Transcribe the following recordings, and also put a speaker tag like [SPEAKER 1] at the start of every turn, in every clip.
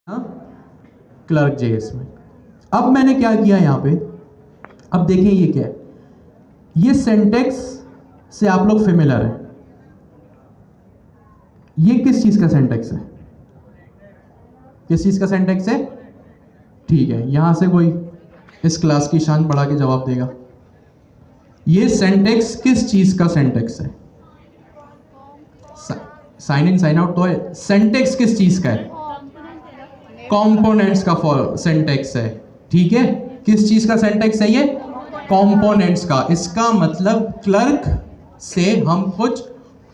[SPEAKER 1] हाँ, clerk JS में। अब मैंने क्या किया यहाँ पे, अब देखें ये क्या है। ये सिंटैक्स से आप लोग फेमिलियर हैं। ये किस चीज का सिंटैक्स है? किस चीज का सिंटैक्स है? ठीक है, यहां से कोई इस क्लास की शान बढ़ा के जवाब देगा। ये सिंटैक्स किस चीज का सिंटैक्स है? साइन इन साइन आउट तो है, सिंटैक्स किस चीज का है? कंपोनेंट्स का सिंटैक्स है। ठीक है, किस चीज का सिंटैक्स है ये? कंपोनेंट्स का। इसका मतलब क्लर्क से हम कुछ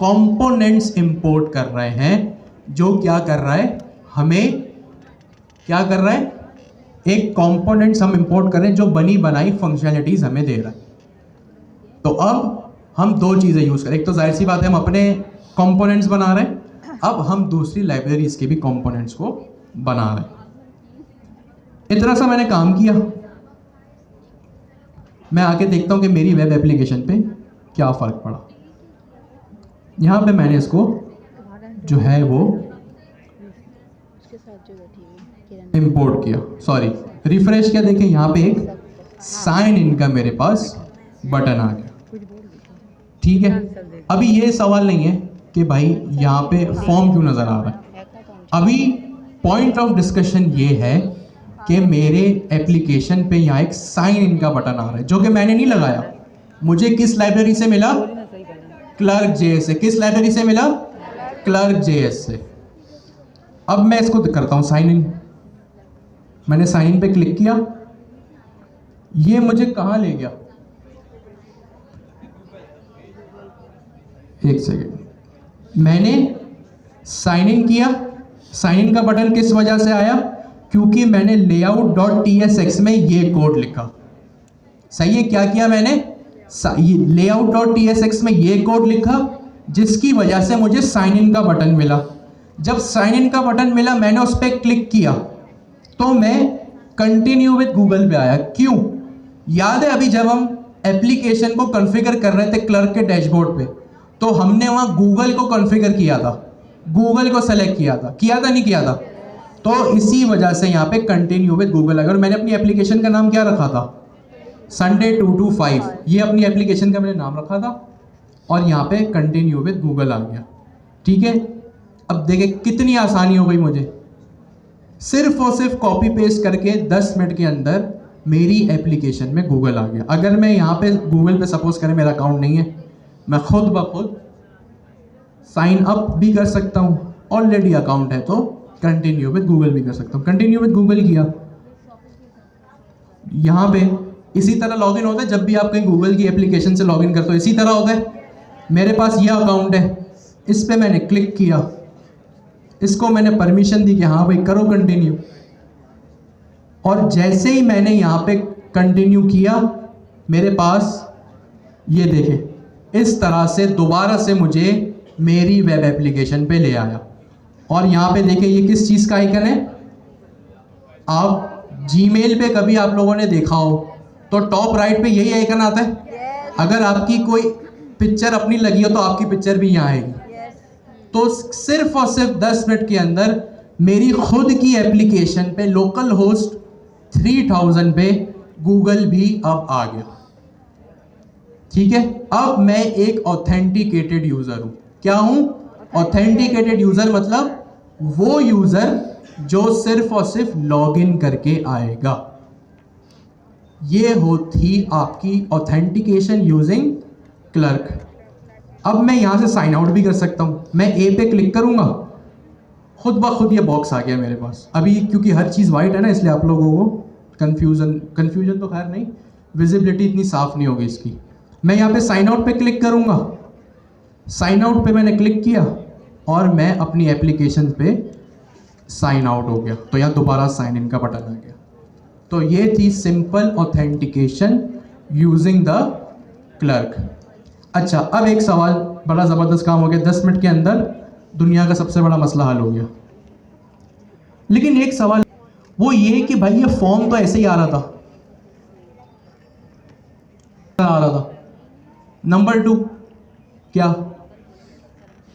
[SPEAKER 1] कंपोनेंट्स इंपोर्ट कर रहे हैं, जो क्या कर रहा है, हमें क्या कर रहा है, एक कंपोनेंट्स हम इंपोर्ट कर रहे हैं जो बनी बनाई फंक्शनलिटीज हमें दे रहा है। तो अब हम दो चीजें यूज करें, एक तो जाहिर सी बात है हम अपने कंपोनेंट्स बना रहे हैं, अब हम दूसरी लाइब्रेरीज के भी कंपोनेंट्स को बना रहे हैं। इतना सा मैंने काम किया। मैं आके देखता हूं कि मेरी वेब एप्लीकेशन पे क्या फर्क पड़ा। यहां पे मैंने इसको जो है वो इंपोर्ट किया, सॉरी रिफ्रेश किया। देखें यहाँ पे एक साइन इन का मेरे पास बटन आ गया। ठीक है, अभी ये सवाल नहीं है कि भाई यहाँ पे फॉर्म क्यों नजर आ रहा है। अभी पॉइंट ऑफ डिस्कशन ये है कि मेरे एप्लीकेशन पे यहाँ एक साइन इन का बटन आ रहा है, जो कि मैंने नहीं लगाया। मुझे किस लाइब्रेरी से मिला? क्लर्क जेएस से। किस लाइब्रेरी से मिला? क्लर्क जेएस से। अब मैं इसको करता हूं साइन इन। मैंने साइन इन पे क्लिक किया, ये मुझे कहां ले गया? एक सेकेंड, मैंने साइन इन किया। साइन इन का बटन किस वजह से आया? क्योंकि मैंने layout.tsx में ये कोड लिखा। सही है, क्या किया मैंने? layout.tsx में ये कोड लिखा, जिसकी वजह से मुझे साइन इन का बटन मिला। जब साइन इन का बटन मिला, मैंने उस पर क्लिक किया तो मैं कंटिन्यू विद गूगल पे आया। क्यों? याद है अभी जब हम एप्लीकेशन को कॉन्फ़िगर कर रहे थे क्लर्क के डैशबोर्ड पे, तो हमने वहां गूगल को कॉन्फ़िगर किया था, गूगल को सेलेक्ट किया था नहीं किया था? तो इसी वजह से यहाँ पे कंटिन्यू विद गूगल। अगर मैंने अपनी एप्लीकेशन का नाम क्या रखा था? Sunday 225, ये अपनी एप्लीकेशन का मैंने नाम रखा था, और यहाँ पे कंटिन्यू विद गूगल आ गया। ठीक है, अब देखें कितनी आसानी हो गई मुझे। सिर्फ और सिर्फ कॉपी पेस्ट करके 10 मिनट के अंदर मेरी एप्लीकेशन में गूगल आ गया। अगर मैं यहाँ पे गूगल पे सपोज करें मेरा अकाउंट नहीं है, मैं खुद ब खुद साइन अप भी कर सकता हूँ। ऑलरेडी अकाउंट है तो कंटिन्यू विद गूगल भी कर सकता हूँ। कंटिन्यू विद गूगल किया, यहाँ पे इसी तरह लॉगिन होता है। जब भी आप कहीं गूगल की एप्लीकेशन से लॉगिन करते हो इसी तरह होता है। मेरे पास ये अकाउंट है, इस पे मैंने क्लिक किया, इसको मैंने परमिशन दी कि हाँ भाई करो कंटिन्यू, और जैसे ही मैंने यहाँ पे कंटिन्यू किया, मेरे पास ये देखें इस तरह से दोबारा से मुझे मेरी वेब एप्लीकेशन पे ले आया। और यहाँ पे देखें ये किस चीज़ का आइकन है? आप जीमेल पे कभी आप लोगों ने देखा हो तो टॉप राइट पे यही आइकन आता है। अगर आपकी कोई पिक्चर अपनी लगी हो तो आपकी पिक्चर भी यहाँ आएगी। तो सिर्फ और सिर्फ 10 मिनट के अंदर मेरी खुद की एप्लीकेशन पे लोकल होस्ट 3000 पे गूगल भी अब आ गया। ठीक है, अब मैं एक ऑथेंटिकेटेड यूजर हूं। क्या हूं? ऑथेंटिकेटेड यूजर मतलब वो यूजर जो सिर्फ और सिर्फ लॉगिन करके आएगा। ये होती आपकी ऑथेंटिकेशन यूजिंग क्लर्क। अब मैं यहां से साइन आउट भी कर सकता हूं। मैं ए पे क्लिक करूंगा, खुद ब खुद ये बॉक्स आ गया मेरे पास। अभी क्योंकि हर चीज़ वाइट है ना, इसलिए आप लोगों को कंफ्यूजन तो खैर नहीं, विजिबिलिटी इतनी साफ नहीं होगी इसकी। मैं यहाँ पे साइन आउट पे क्लिक करूंगा, साइन आउट पे मैंने क्लिक किया और मैं अपनी एप्लीकेशन पे साइन आउट हो गया। तो यहाँ दोबारा साइन इन का बटन आ गया। तो ये थी simple authentication using the clerk. अच्छा, अब एक सवाल, बड़ा ज़बरदस्त काम हो गया। 10 मिनट के अंदर दुनिया का सबसे बड़ा मसला हल हो गया। लेकिन एक सवाल वो ये कि भाई ये फॉर्म तो ऐसे ही आ रहा था, नंबर 2 क्या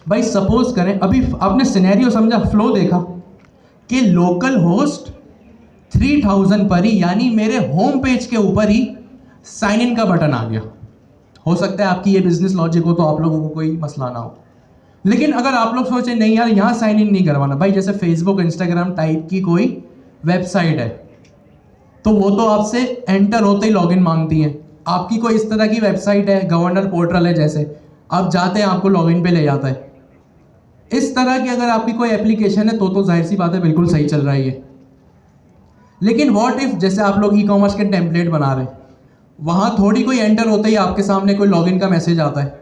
[SPEAKER 1] भाई? सपोज करें, अभी आपने सिनेरियो समझा, फ्लो देखा कि लोकल होस्ट 3000 पर ही, यानी मेरे होम पेज के ऊपर ही साइन इन का बटन आ गया। हो सकता है आपकी ये बिजनेस लॉजिक हो तो आप लोगों को कोई मसला ना हो, लेकिन अगर आप लोग सोचें नहीं यार यहाँ साइन इन नहीं करवाना, भाई जैसे फेसबुक इंस्टाग्राम टाइप की कोई वेबसाइट है तो वो तो आपसे एंटर होते ही लॉगिन मांगती हैं। आपकी कोई इस तरह की वेबसाइट है, गवर्नर पोर्टल है, जैसे आप जाते हैं आपको लॉगिन पे ले जाता है। इस तरह की अगर आपकी कोई एप्लीकेशन है तो जाहिर सी बात है बिल्कुल सही चल रहा है ये। लेकिन व्हाट इफ जैसे आप लोग ई कॉमर्स के टेम्पलेट बना रहे हैं, वहां थोड़ी कोई एंटर होते ही आपके सामने कोई लॉगिन का मैसेज आता है।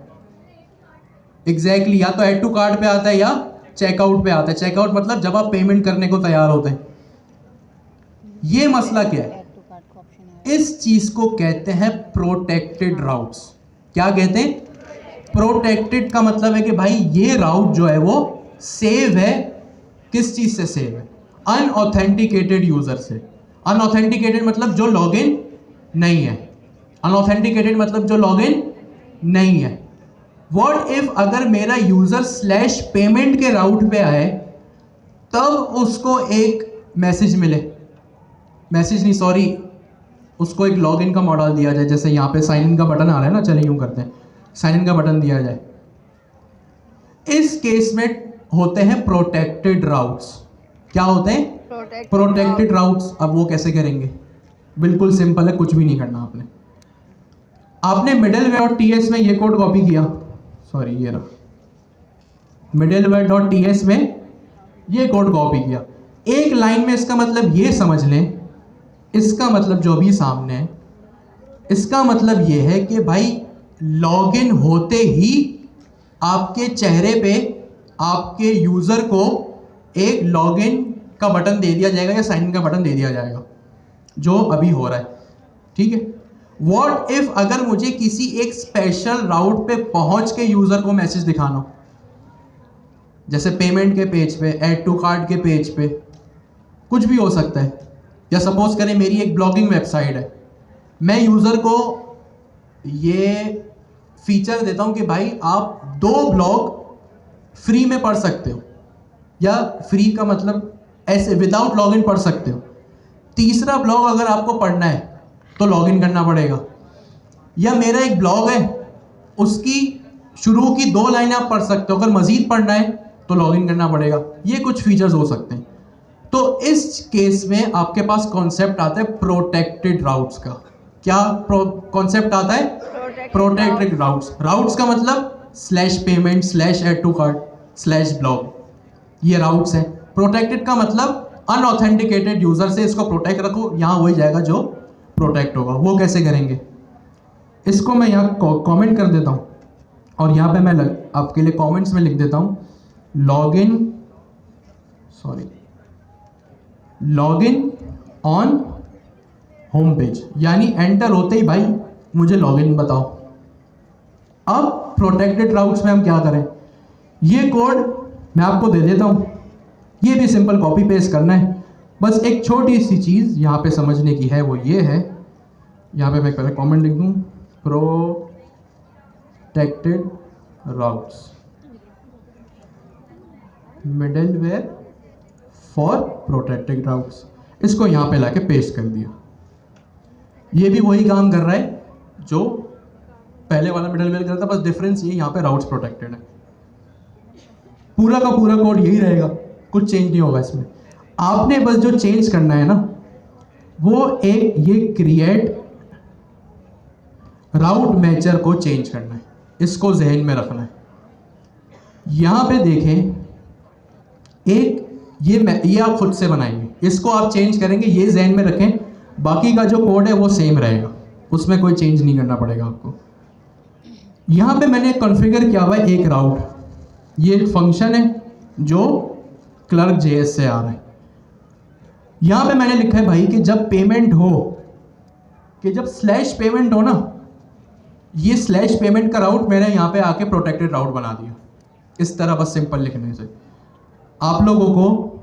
[SPEAKER 1] एग्जैक्टली या तो ऐड टू कार्ट पे आता है या चेकआउट पे आता है। चेकआउट मतलब जब आप पेमेंट करने को तैयार होते हैं। ये मसला क्या है? इस चीज को कहते हैं प्रोटेक्टेड राउट्स। क्या कहते हैं? प्रोटेक्टेड का मतलब है कि भाई ये राउट जो है वो सेव है। किस चीज से सेव है? अनऑथेंटिकेटेड यूजर से। अनऑथेंटिकेटेड मतलब जो लॉगिन नहीं है। अनऑथेंटिकेटेड मतलब जो लॉगिन नहीं है। व्हाट इफ अगर मेरा यूजर स्लैश पेमेंट के राउट पे आए तब उसको एक मैसेज मिले, मैसेज नहीं सॉरी, उसको एक लॉगिन का मॉडल दिया जाए। जैसे यहाँ पे साइन इन का बटन आ रहा है ना, चलिए यूं करते हैं, साइन इन का बटन दिया जाए। इस केस में होते हैं प्रोटेक्टेड राउट्स। क्या होते हैं? Protected routes. अब वो कैसे करेंगे? बिल्कुल सिंपल है, कुछ भी नहीं करना आपने। आपने middleware.ts में ये कोड कॉपी किया, सॉरी ये रहा, middleware.ts में ये कोड कॉपी किया। एक लाइन में इसका मतलब ये समझ लें, इसका मतलब जो भी सामने है, इसका मतलब ये है कि भाई लॉगिन होते ही आपके चेहरे पे आपके यूजर को एक लॉगिन का बटन दे दिया जाएगा या साइन इन का बटन दे दिया जाएगा, जो अभी हो रहा है। ठीक है। व्हाट इफ अगर मुझे किसी एक स्पेशल राउट पे पहुंच के यूजर को मैसेज दिखाना हो, जैसे पेमेंट के पेज पे, ऐड टू कार्ट के पेज पे, कुछ भी हो सकता है। या सपोज करें मेरी एक ब्लॉगिंग वेबसाइट है, मैं यूजर को ये फीचर देता हूं कि भाई आप 2 ब्लॉग फ्री में पढ़ सकते हो, या फ्री का मतलब ऐसे विदाउट लॉगिन पढ़ सकते हो। तीसरा ब्लॉग अगर आपको पढ़ना है तो लॉगिन करना पड़ेगा। या मेरा एक ब्लॉग है, उसकी शुरू की 2 लाइनें आप पढ़ सकते हो, अगर मजीद पढ़ना है तो लॉगिन करना पड़ेगा। ये कुछ फीचर्स हो सकते हैं। तो इस केस में आपके पास कॉन्सेप्ट आता है प्रोटेक्टेड राउट्स का। क्या कॉन्सेप्ट आता है? Protected routes. राउट्स का मतलब slash payment, slash add to cart, slash blog, ये राउट्स हैं। प्रोटेक्टेड का मतलब अनऑथेंटिकेटेड यूजर से इसको प्रोटेक्ट रखो, यहां वही जाएगा जो प्रोटेक्ट होगा। वो कैसे करेंगे? इसको मैं यहाँ कमेंट कर देता हूँ और यहाँ पे मैं आपके लिए कमेंट्स में लिख देता हूँ लॉगिन ऑन होम पेज, यानी एंटर होते ही भाई मुझे लॉगिन बताओ। अब प्रोटेक्टेड राउट्स में हम क्या करें? ये कोड मैं आपको दे देता हूँ, ये भी सिंपल कॉपी पेस्ट करना है। बस एक छोटी सी चीज़ यहाँ पे समझने की है, वो ये है, यहाँ पे मैं पहले कमेंट लिख दूँ, protected routes middleware for protected routes. इसको यहाँ पे लाके पेस्ट कर दिया। ये भी वही काम कर रहा है जो पहले वाला मिडलवेयर कर रहा था, बस डिफरेंस ये यहाँ पे राउट्स प्रोटेक्टेड है। पूरा का पूरा कोड यही रहेगा, कुछ चेंज नहीं होगा इसमें। आपने बस जो चेंज करना है ना, वो एक ये क्रिएट राउट मैचर को चेंज करना है। इसको जहन में रखना है। यहां पे देखें, एक ये आप खुद से बनाएंगे, इसको आप चेंज करेंगे, ये जहन में रखें। बाकी का जो कोड है वो सेम रहेगा, उसमें कोई चेंज नहीं करना पड़ेगा आपको। यहां पे मैंने कॉन्फ़िगर किया हुआ है एक राउट, ये फंक्शन है जो क्लर्क जेएस से आ रहा है। यहां पे मैंने लिखा है भाई कि जब पेमेंट हो, कि जब स्लैश पेमेंट हो ना, ये स्लैश पेमेंट का राउट मैंने यहाँ पे आके प्रोटेक्टेड राउट बना दिया। इस तरह बस सिंपल लिखने से। आप लोगों को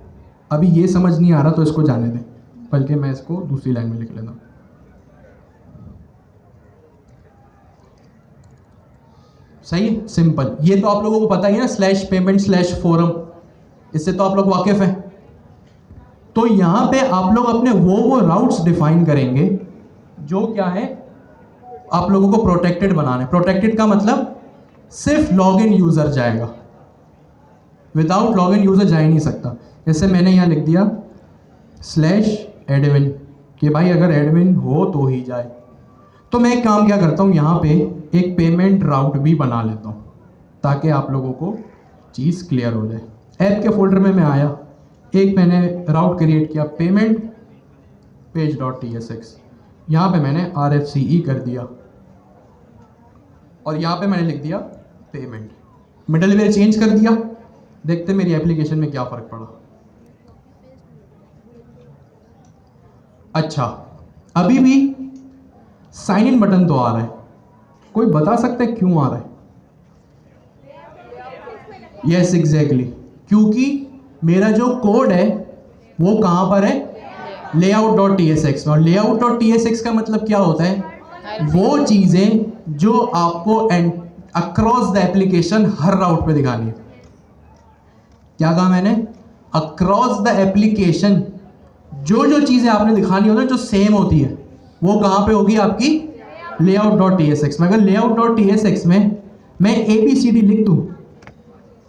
[SPEAKER 1] अभी ये समझ नहीं आ रहा तो इसको जाने दें, बल्कि मैं इसको दूसरी लाइन में लिख लेता हूँ। सही है, सिंपल। ये तो आप लोगों को पता ही है ना, स्लैश पेमेंट स्लैश फोरम, इससे तो आप लोग वाकिफ हैं। तो यहाँ पे आप लोग अपने वो राउट्स डिफाइन करेंगे जो क्या है आप लोगों को प्रोटेक्टेड बनाना है। प्रोटेक्टेड का मतलब सिर्फ लॉगिन यूजर जाएगा, विदाउट लॉगिन यूजर जा ही नहीं सकता। जैसे मैंने यहाँ लिख दिया /admin कि भाई अगर एडमिन हो तो ही जाए। तो मैं एक काम क्या करता हूँ, यहाँ पे एक पेमेंट राउट भी बना लेता हूँ ताकि आप लोगों को चीज़ क्लियर हो जाए। ऐप के फोल्डर में मैं आया, एक मैंने राउट क्रिएट किया पेमेंट page.tsx, यहाँ पे मैंने RFCE कर दिया और यहाँ पे मैंने लिख दिया पेमेंट, मिडलवेयर चेंज कर दिया। देखते मेरी एप्लीकेशन में क्या फ़र्क पड़ा। अच्छा, अभी भी साइन इन बटन तो आ रहा है, कोई बता सकता है क्यों आ रहा है? यस एग्जैक्टली, क्योंकि मेरा जो कोड है वो कहाँ पर है, layout.tsx में। और layout.tsx का मतलब क्या होता है, वो चीज़ें जो आपको अक्रॉस द एप्लीकेशन हर राउट पे दिखानी है। क्या कहा मैंने, अक्रॉस द एप्लीकेशन जो जो चीज़ें आपने दिखानी होती है जो सेम होती है वो कहाँ पे होगी, आपकी layout.tsx में। अगर layout.tsx में मैं ABCD लिख दूँ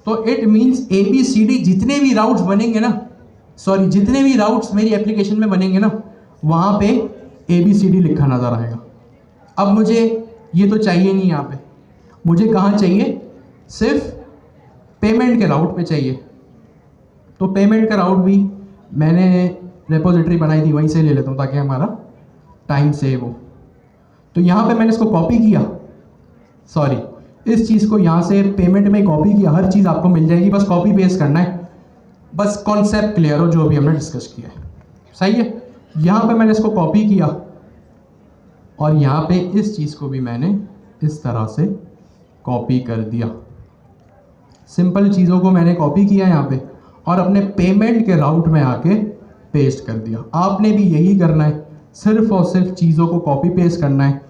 [SPEAKER 1] तो इट मीन्स ABCD जितने भी राउट्स बनेंगे ना, सॉरी जितने भी राउट्स मेरी एप्लीकेशन में बनेंगे ना, वहाँ पे ABCD लिखा नज़र आएगा। अब मुझे ये तो चाहिए नहीं, यहाँ पे मुझे कहाँ चाहिए, सिर्फ पेमेंट के राउट पे चाहिए। तो पेमेंट का राउट भी मैंने रेपोजिटरी बनाई थी, वहीं से ले लेता हूँ ताकि हमारा टाइम सेव हो। तो यहाँ पे मैंने इसको कॉपी किया, सॉरी इस चीज़ को यहाँ से पेमेंट में कॉपी किया। हर चीज़ आपको मिल जाएगी, बस कॉपी पेस्ट करना है, बस कॉन्सेप्ट क्लियर हो जो भी हमने डिस्कस किया है। सही है, यहाँ पे मैंने इसको कॉपी किया और यहाँ पे इस चीज़ को भी मैंने इस तरह से कॉपी कर दिया। सिंपल चीज़ों को मैंने कॉपी किया यहाँ पे और अपने पेमेंट के राउट में आके पेस्ट कर दिया। आपने भी यही करना है, सिर्फ और सिर्फ चीज़ों को कॉपी पेस्ट करना है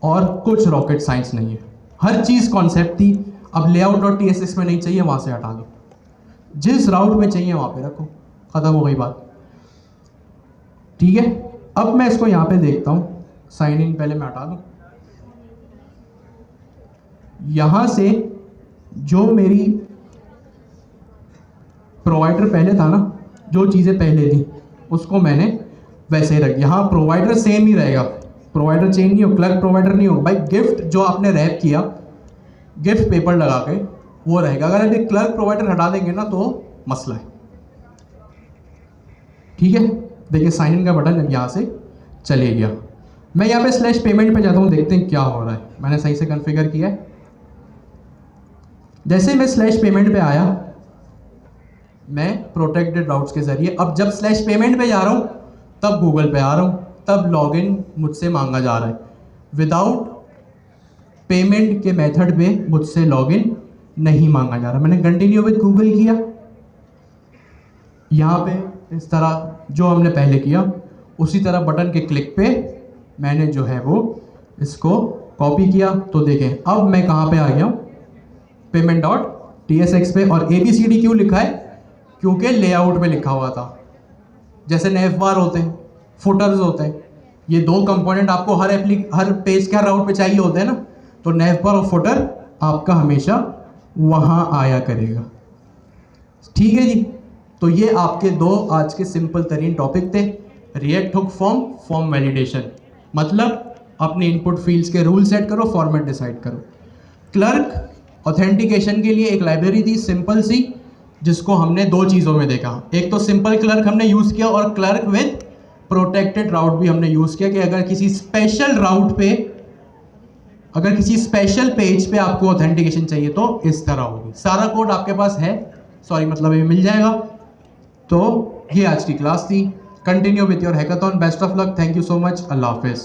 [SPEAKER 1] और कुछ रॉकेट साइंस नहीं है, हर चीज़ कॉन्सेप्ट थी। अब layout.tsx में नहीं चाहिए, वहाँ से हटा दो, जिस राउट में चाहिए वहाँ पे रखो, ख़त्म हो गई बात। ठीक है, अब मैं इसको यहाँ पे देखता हूँ, साइन इन पहले मैं हटा दूँ। यहाँ से जो मेरी प्रोवाइडर पहले था ना, जो चीज़ें पहले थी उसको मैंने वैसे ही रख दिया। हाँ प्रोवाइडर सेम ही रहेगा, प्रोवाइडर चेंज नहीं हो, क्लर्क प्रोवाइडर नहीं होगा भाई। गिफ्ट जो आपने रैप किया गिफ्ट पेपर लगा के वो रहेगा। अगर अभी क्लर्क प्रोवाइडर हटा देंगे ना तो मसला है। ठीक है, देखिए साइन इन का बटन अब यहाँ से चले गया। मैं यहाँ पे /पेमेंट पे जाता हूँ, देखते हैं क्या हो रहा है। मैंने सही से कॉन्फ़िगर किया है। जैसे मैं /पेमेंट पे आया, मैं प्रोटेक्टेड राउट्स के जरिए, अब जब /पेमेंट पे जा रहा हूँ तब गूगल पे आ रहा हूँ, तब लॉगिन मुझसे मांगा जा रहा है। विदाउट पेमेंट के मेथड पे मुझसे लॉगिन नहीं मांगा जा रहा। मैंने कंटिन्यू विद गूगल किया, यहाँ पे इस तरह जो हमने पहले किया उसी तरह बटन के क्लिक पे मैंने जो है वो इसको कॉपी किया। तो देखें अब मैं कहाँ पे आ गया हूँ, payment.tsx पे। और ABCD क्यों लिखा है, क्योंकि लेआउट में लिखा हुआ था। जैसे नेव बार होते हैं, फुटर्स होते हैं, ये दो कंपोनेंट आपको हर पेज के हर राउट पे चाहिए होते हैं ना, तो नेव बार और फुटर आपका हमेशा वहाँ आया करेगा। ठीक है जी, तो ये आपके दो आज के सिंपल तरीन टॉपिक थे। React hook form, form validation, मतलब अपने इनपुट फील्ड्स के रूल सेट करो, फॉर्मेट डिसाइड करो। क्लर्क ऑथेंटिकेशन के लिए एक लाइब्रेरी थी सिंपल सी, जिसको हमने दो चीज़ों में देखा। एक तो सिंपल क्लर्क हमने यूज़ किया और क्लर्क विद प्रोटेक्टेड राउट भी हमने यूज़ किया कि अगर किसी स्पेशल राउट पे, अगर किसी स्पेशल पेज पे आपको ऑथेंटिकेशन चाहिए तो इस तरह होगी। सारा कोड आपके पास है, सॉरी मतलब ये मिल जाएगा। तो ये आज की क्लास थी। Continue with your hackathon. Best of luck, thank you so much, Allah हाफिज़।